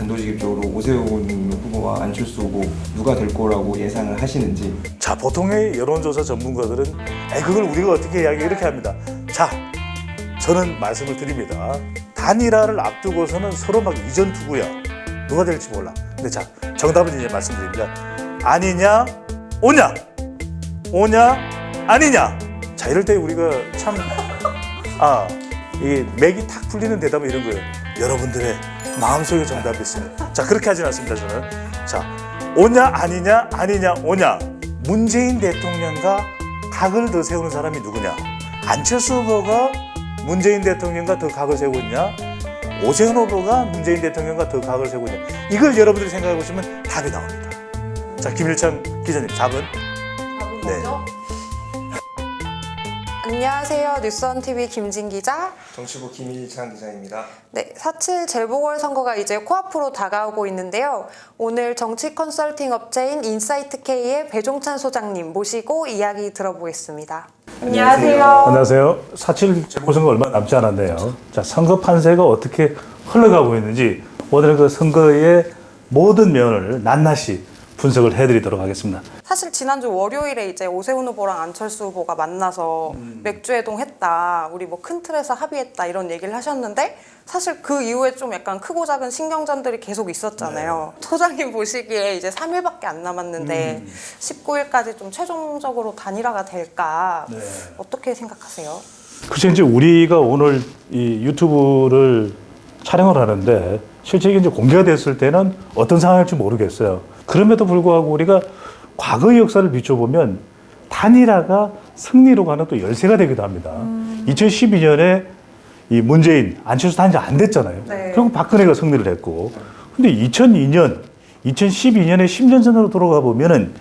단도직입적으로 오세훈 후보와 안철수 후보 누가 될 거라고 예상을 하시는지. 자, 보통의 여론조사 전문가들은 그걸 우리가 어떻게 이야기 이렇게 합니다. 자, 저는 말씀을 드립니다. 단일화를 앞두고서는 서로 막 이전 투구야. 누가 될지 몰라. 근데 자, 정답은 이제 말씀드립니다. 아니냐, 오냐, 오냐, 아니냐. 자, 이럴 때 우리가 참 이게 맥이 탁 풀리는 대답은 이런 거예요. 여러분들의 마음속에 정답이 있어요. 자, 그렇게 하진 않습니다, 저는. 자, 오냐, 아니냐, 아니냐, 오냐. 문재인 대통령과 각을 더 세우는 사람이 누구냐? 안철수 후보가 문재인 대통령과 더 각을 세우고 있냐? 오세훈 후보가 문재인 대통령과 더 각을 세우고 있냐? 이걸 여러분들이 생각해 보시면 답이 나옵니다. 자, 김일창 기자님, 답은? 답은 뭐죠? 안녕하세요. 뉴스원TV 김진 기자. 정치부 김일창 기자입니다. 네, 4.7 재보궐선거가 이제 코앞으로 다가오고 있는데요. 오늘 정치 컨설팅 업체인 인사이트K의 배종찬 소장님 모시고 이야기 들어보겠습니다. 안녕하세요. 안녕하세요. 4.7 재보궐선거 얼마 남지 않았네요. 자, 선거 판세가 어떻게 흘러가고 있는지 오늘 그 선거의 모든 면을 낱낱이 분석을 해드리도록 하겠습니다. 사실 지난주 월요일에 이제 오세훈 후보랑 안철수 후보가 만나서 맥주회동 했다. 우리 뭐 큰 틀에서 합의했다. 이런 얘기를 하셨는데 사실 그 이후에 좀 약간 크고 작은 신경전들이 계속 있었잖아요. 네. 소장님 보시기에 이제 3일밖에 안 남았는데 19일까지 좀 최종적으로 단일화가 될까? 네. 어떻게 생각하세요? 글쎄 이제 우리가 오늘 이 유튜브를 촬영을 하는데 실제 이제 공개가 됐을 때는 어떤 상황일지 모르겠어요. 그럼에도 불구하고 우리가 과거의 역사를 비춰보면 단일화가 승리로 가는 또 열쇠가 되기도 합니다. 2012년에 이 문재인, 안철수 단일화 안 됐잖아요. 네. 결국 박근혜가 승리를 했고. 근데 2012년에 10년 전으로 돌아가 보면은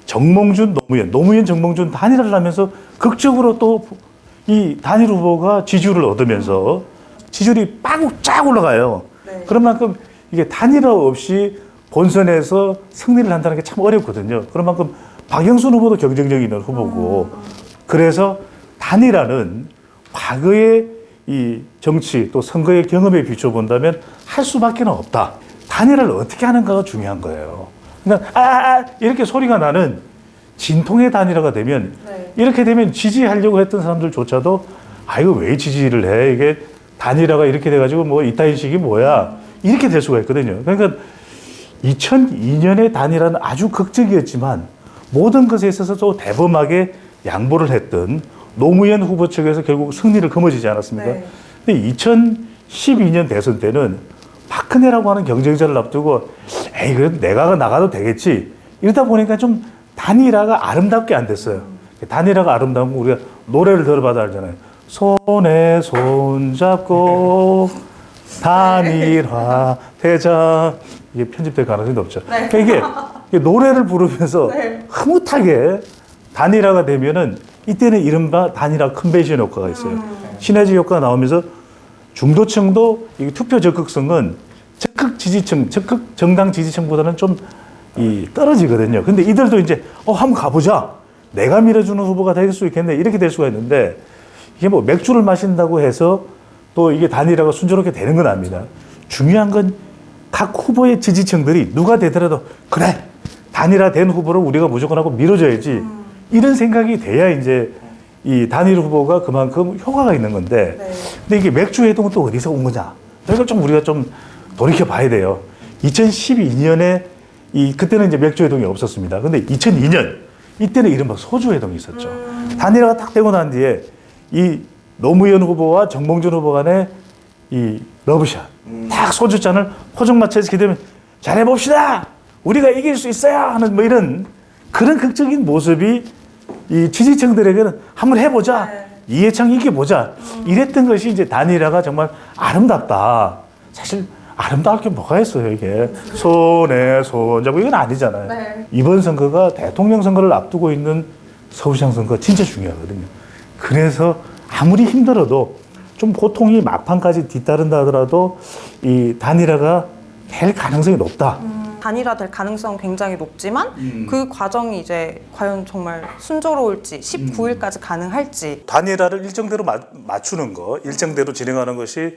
정몽준, 노무현, 정몽준 단일화를 하면서 극적으로 또 이 단일 후보가 지지율을 얻으면서 지지율이 쫙 올라가요. 네. 그런 만큼 이게 단일화 없이 본선에서 승리를 한다는 게 참 어렵거든요. 그런 만큼 박영순 후보도 경쟁력 있는 후보고 그래서 단일화는 과거의 이 정치 또 선거의 경험에 비춰본다면 할 수밖에 없다. 단일화를 어떻게 하는가가 중요한 거예요. 그러니까 이렇게 소리가 나는 진통의 단일화가 되면 네. 이렇게 되면 지지하려고 했던 사람들조차도 이거 왜 지지를 해? 이게 단일화가 이렇게 돼가지고 뭐 이따위 식이 뭐야? 이렇게 될 수가 있거든요. 그러니까 2002년의 단일화는 아주 극적이었지만 모든 것에 있어서 또 대범하게 양보를 했던 노무현 후보 측에서 결국 승리를 거머쥐지 않았습니까? 네. 근데 2012년 대선 때는 박근혜라고 하는 경쟁자를 앞두고 그래도 내가 나가도 되겠지 이러다 보니까 좀 단일화가 아름답게 안 됐어요. 단일화가 아름다운 거 우리가 노래를 들어봐도 알잖아요. 손에 손 잡고 단일화 되자. 이게 편집될 가능성이 높죠. 네. 그러니까 이게 노래를 부르면서 네. 흐뭇하게 단일화가 되면은 이때는 이른바 단일화 컨벤션 효과가 있어요. 시너지 효과가 나오면서 중도층도 이 투표 적극성은 적극 지지층, 적극 정당 지지층보다는 좀 떨어지거든요. 근데 이들도 이제 한번 가보자. 내가 밀어주는 후보가 될 수 있겠네. 이렇게 될 수가 있는데 이게 뭐 맥주를 마신다고 해서 또 이게 단일화가 순조롭게 되는 건 아닙니다. 중요한 건 각 후보의 지지층들이 누가 되더라도 그래 단일화된 후보를 우리가 무조건 하고 밀어줘야지 이런 생각이 돼야 이제 이 단일 후보가 그만큼 효과가 있는 건데 네. 근데 이게 맥주 회동은 또 어디서 온 거냐 이걸 좀 우리가 좀 돌이켜 봐야 돼요. 2012년에 그때는 이제 맥주 회동이 없었습니다. 근데 2002년 이때는 이른바 소주 회동이 있었죠. 단일화가 딱 되고 난 뒤에 이 노무현 후보와 정몽준 후보 간의 이 러브샷 딱 소주잔을 포장마차에서 기대면 잘해봅시다 우리가 이길 수 있어요 하는 뭐 이런 그런 극적인 모습이 이 지지층들에게는 한번 해보자 네. 이해창 이겨보자 이랬던 것이 이제 단일화가 정말 아름답다. 사실 아름다울 게 뭐가 있어요. 이게 손에 손 잡고 이건 아니잖아요. 네. 이번 선거가 대통령 선거를 앞두고 있는 서울시장 선거 진짜 중요하거든요. 그래서 아무리 힘들어도 좀 고통이 막판까지 뒤따른다 하더라도 이 단일화가 될 가능성이 높다. 단일화될 가능성 굉장히 높지만 그 과정이 이제 과연 정말 순조로울지 19일까지 가능할지 단일화를 일정대로 맞추는 거, 일정대로 진행하는 것이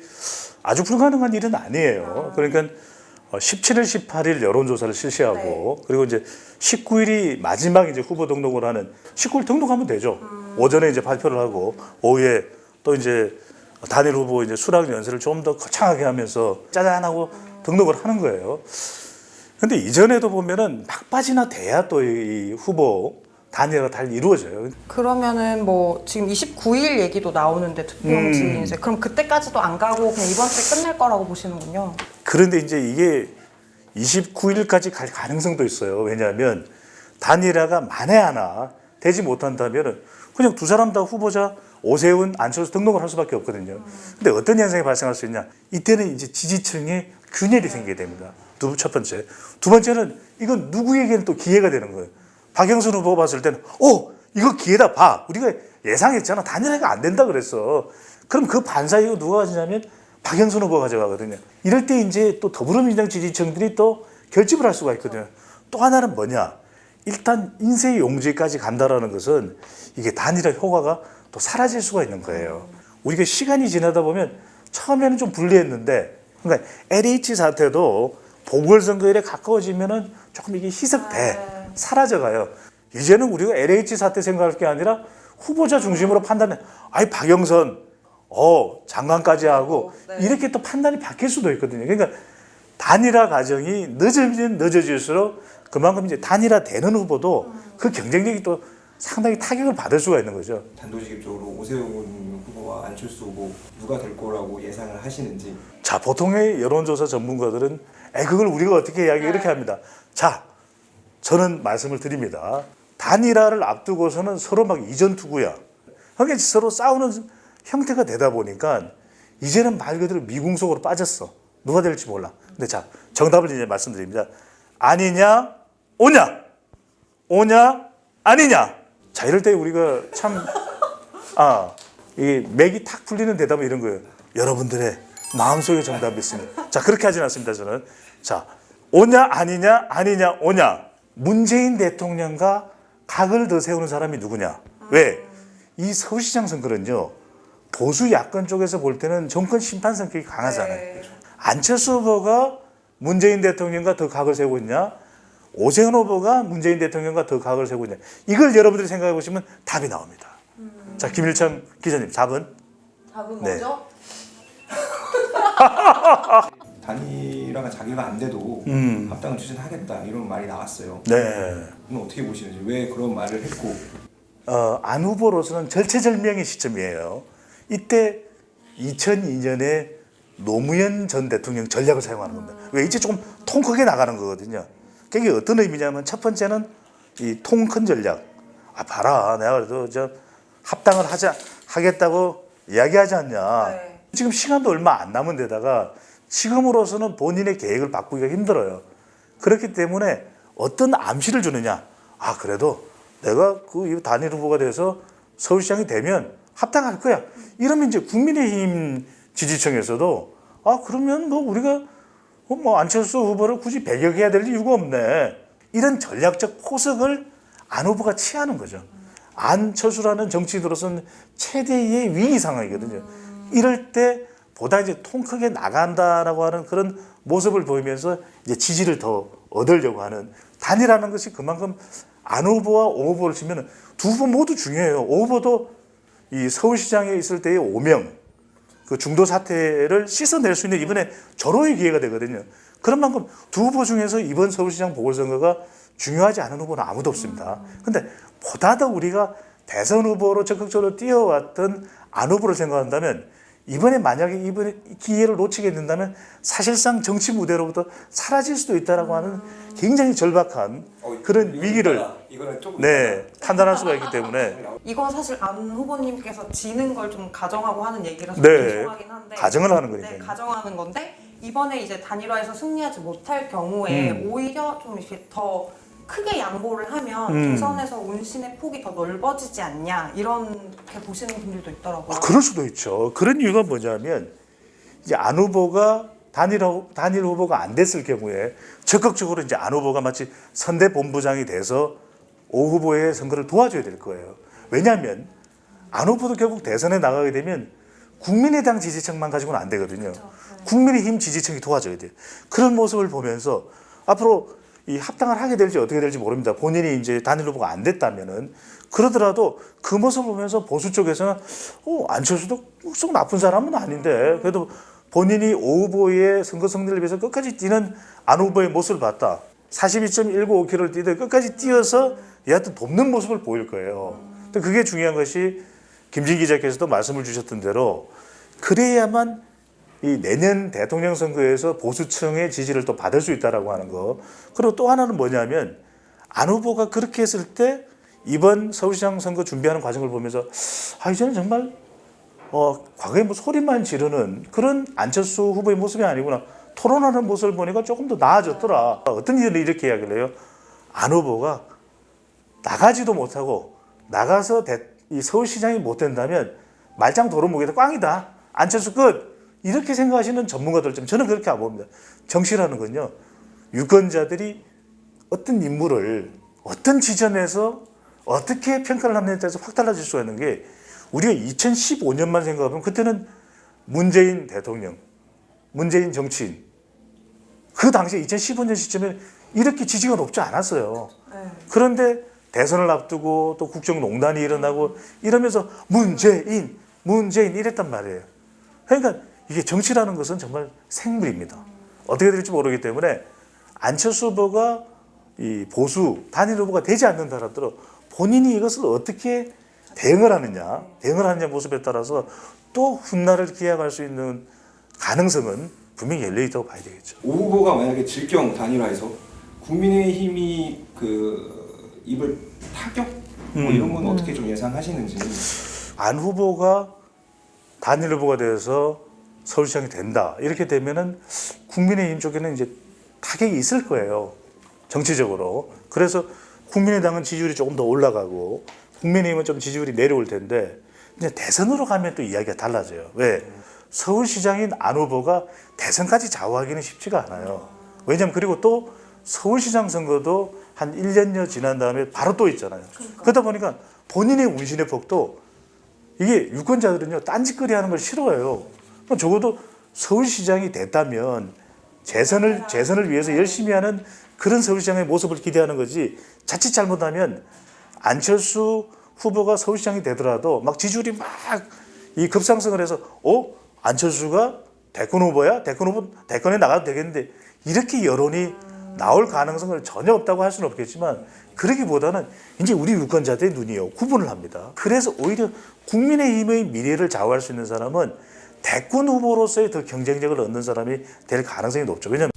아주 불가능한 일은 아니에요. 그러니까 17일, 18일 여론조사를 실시하고 그리고 이제 19일이 마지막 이제 후보 등록을 하는 19일 등록하면 되죠. 오전에 이제 발표를 하고 오후에 또 이제 단일 후보 이제 수락 연설을 좀 더 거창하게 하면서 짜잔하고 등록을 하는 거예요. 근데 이전에도 보면은 막바지나 돼야 또 이 후보 단일화가 잘 이루어져요. 그러면은 뭐 지금 29일 얘기도 나오는데 투표용지 이제 그럼 그때까지도 안 가고 그냥 이번 주에 끝낼 거라고 보시는군요. 그런데 이제 이게 29일까지 갈 가능성도 있어요. 왜냐하면 단일화가 만에 하나 되지 못한다면 그냥 두 사람 다 후보자 오세훈, 안철수 등록을 할 수밖에 없거든요. 근데 어떤 현상이 발생할 수 있냐? 이때는 이제 지지층의 균열이 생기게 됩니다. 첫 번째. 두 번째는 이건 누구에게는 또 기회가 되는 거예요. 박영선 후보 봤을 때는 이거 기회다 봐. 우리가 예상했잖아. 단일화가 안 된다 그랬어. 그럼 그 반사이익을 누가 가지냐면 박영선 후보가 가져가거든요. 이럴 때 이제 또 더불어민주당 지지층들이 또 결집을 할 수가 있거든요. 또 하나는 뭐냐? 일단 인쇄 용지까지 간다라는 것은 이게 단일화 효과가 또 사라질 수가 있는 거예요. 우리가 시간이 지나다 보면 처음에는 좀 불리했는데, 그러니까 LH 사태도 보궐선거일에 가까워지면은 조금 이게 희석돼 사라져가요. 이제는 우리가 LH 사태 생각할 게 아니라 후보자 중심으로 판단해. 아이 박영선, 장관까지 하고 이렇게 또 판단이 바뀔 수도 있거든요. 그러니까 단일화 과정이 늦어지면 늦어질수록 그만큼 이제 단일화되는 후보도 그 경쟁력이 또 상당히 타격을 받을 수가 있는 거죠. 단도직입적으로 오세훈 후보와 안철수 후보 누가 될 거라고 예상을 하시는지. 자, 보통의 여론조사 전문가들은 그걸 우리가 어떻게 이야기 이렇게 합니다. 자, 저는 말씀을 드립니다. 단일화를 앞두고서는 서로 막 이전투구야. 그러니까 서로 싸우는 형태가 되다 보니까 이제는 말 그대로 미궁 속으로 빠졌어. 누가 될지 몰라. 근데 자, 정답을 이제 말씀드립니다. 아니냐, 오냐, 오냐, 아니냐. 자, 이럴 때 우리가 참, 이 맥이 탁 풀리는 대답은 이런 거예요. 여러분들의 마음속에 정답이 있습니다. 자, 그렇게 하진 않습니다, 저는. 자, 오냐, 아니냐, 아니냐, 오냐. 문재인 대통령과 각을 더 세우는 사람이 누구냐. 왜? 이 서울시장 선거는요, 보수 야권 쪽에서 볼 때는 정권 심판 성격이 강하잖아요. 안철수 후보가 문재인 대통령과 더 각을 세우고 있냐, 오세훈 후보가 문재인 대통령과 더 각을 세우고 있냐. 이걸 여러분들이 생각해 보시면 답이 나옵니다. 자, 김일창 기자님, 답은? 답은 네. 뭐죠? 단일화가 자기가 안 돼도 합당을 추진하겠다 이런 말이 나왔어요. 네. 그럼 어떻게 보시는지, 왜 그런 말을 했고. 안 후보로서는 절체절명의 시점이에요. 이때 2002년에 노무현 전 대통령 전략을 사용하는 겁니다. 왜 이제 조금 통 크게 나가는 거거든요. 그게 어떤 의미냐면 첫 번째는 이 통 큰 전략. 봐라, 내가 그래도 합당을 하겠다고 이야기하지 않냐. 네. 지금 시간도 얼마 안 남은 데다가 지금으로서는 본인의 계획을 바꾸기가 힘들어요. 그렇기 때문에 어떤 암시를 주느냐. 그래도 내가 그 단일 후보가 돼서 서울시장이 되면 합당할 거야. 이러면 이제 국민의힘 지지층에서도 그러면 뭐 우리가 안철수 후보를 굳이 배격해야 될 이유가 없네. 이런 전략적 포석을 안 후보가 취하는 거죠. 안철수라는 정치인으로서는 최대의 위기 상황이거든요. 이럴 때 보다 이제 통 크게 나간다라고 하는 그런 모습을 보이면서 이제 지지를 더 얻으려고 하는, 단일화라는 것이 그만큼 안 후보와 오 후보를 치면 두 후보 모두 중요해요. 오 후보도 이 서울시장에 있을 때의 오명, 그 중도 사태를 씻어낼 수 있는 이번에 절호의 기회가 되거든요. 그런 만큼 두 후보 중에서 이번 서울시장 보궐선거가 중요하지 않은 후보는 아무도 없습니다. 근데 보다 더 우리가 대선 후보로 적극적으로 뛰어왔던 안 후보를 생각한다면 이번에 만약에 이번 기회를 놓치게 된다면 사실상 정치 무대로부터 사라질 수도 있다라고 하는 굉장히 절박한 그런 위기를 판단할 수가 있기 때문에. 이건 사실 안 후보님께서 지는 걸 좀 가정하고 하는 얘기라서 네. 죄송하긴 한데 가정을 하는 거니까요. 네, 가정하는 건데 이번에 이제 단일화에서 승리하지 못할 경우에 오히려 좀 이렇게 더 크게 양보를 하면 대선에서 운신의 폭이 더 넓어지지 않냐 이렇게 보시는 분들도 있더라고요. 그럴 수도 있죠. 그런 이유가 뭐냐면 이제 안 후보가 단일 후보가 안 됐을 경우에 적극적으로 이제 안 후보가 마치 선대 본부장이 돼서 오 후보의 선거를 도와줘야 될 거예요. 왜냐하면 안 후보도 결국 대선에 나가게 되면 국민의당 지지층만 가지고는 안 되거든요. 국민의힘 지지층이 도와줘야 돼요. 그런 모습을 보면서 앞으로 이 합당을 하게 될지 어떻게 될지 모릅니다. 본인이 이제 단일 후보가 안 됐다면은 그러더라도 그 모습을 보면서 보수 쪽에서는 안철수도 썩 나쁜 사람은 아닌데 그래도 본인이 오 후보의 선거 승리를 위해서 끝까지 뛰는 안 후보의 모습을 봤다. 42.195km를 뛰되 끝까지 뛰어서 얘한테 돕는 모습을 보일 거예요. 근데 그게 중요한 것이 김진 기자께서도 말씀을 주셨던 대로 그래야만 이 내년 대통령 선거에서 보수층의 지지를 또 받을 수 있다라고 하는 거. 그리고 또 하나는 뭐냐면 안 후보가 그렇게 했을 때 이번 서울시장 선거 준비하는 과정을 보면서 이제는 정말 과거에 뭐 소리만 지르는 그런 안철수 후보의 모습이 아니구나. 토론하는 모습을 보니까 조금 더 나아졌더라. 어떤 일을 이렇게 이야기를 해요? 안 후보가 나가지도 못하고 나가서 이 서울시장이 못 된다면 말짱 도루묵에다 꽝이다. 안철수 끝. 이렇게 생각하시는 전문가들 좀 저는 그렇게 안 봅니다. 정치라는 건요. 유권자들이 어떤 인물을 어떤 지점에서 어떻게 평가를 하느냐에 따라서 확 달라질 수가 있는 게 우리가 2015년만 생각하면 그때는 문재인 대통령, 문재인 정치인 그 당시에 2015년 시점에 이렇게 지지가 높지 않았어요. 그런데 대선을 앞두고 또 국정농단이 일어나고 이러면서 문재인 이랬단 말이에요. 그러니까 이게 정치라는 것은 정말 생물입니다. 어떻게 될지 모르기 때문에 안철수 후보가 이 보수 단일 후보가 되지 않는다 하더라도 본인이 이것을 어떻게 대응을 하느냐 모습에 따라서 또 훗날을 기약할 수 있는 가능성은 분명히 열려 있다고 봐야 되겠죠. 오 후보가 만약에 질 경우 단일화해서 국민의힘이 그 입을 타격 뭐 이런 건 어떻게 좀 예상하시는지. 안 후보가 단일 후보가 되어서 서울시장이 된다 이렇게 되면은 국민의힘 쪽에는 이제 타격이 있을 거예요. 정치적으로. 그래서 국민의당은 지지율이 조금 더 올라가고 국민의힘은 좀 지지율이 내려올 텐데 이제 대선으로 가면 또 이야기가 달라져요. 왜? 서울시장인 안 후보가 대선까지 좌우하기는 쉽지가 않아요. 왜냐면 그리고 또 서울시장 선거도 한 1년여 지난 다음에 바로 또 있잖아요. 그러다 보니까 본인의 운신의 폭도 이게 유권자들은요 딴짓거리 하는 걸 싫어해요. 적어도 서울시장이 됐다면 재선을 위해서 열심히 하는 그런 서울시장의 모습을 기대하는 거지 자칫 잘못하면 안철수 후보가 서울시장이 되더라도 막 지지율이 막 이 급상승을 해서 안철수가 대권 후보야? 대권에 나가도 되겠는데 이렇게 여론이 나올 가능성은 전혀 없다고 할 수는 없겠지만 그러기보다는 이제 우리 유권자들의 눈이요 구분을 합니다. 그래서 오히려 국민의힘의 미래를 좌우할 수 있는 사람은 대권 후보로서의 더 경쟁력을 얻는 사람이 될 가능성이 높죠. 왜냐하면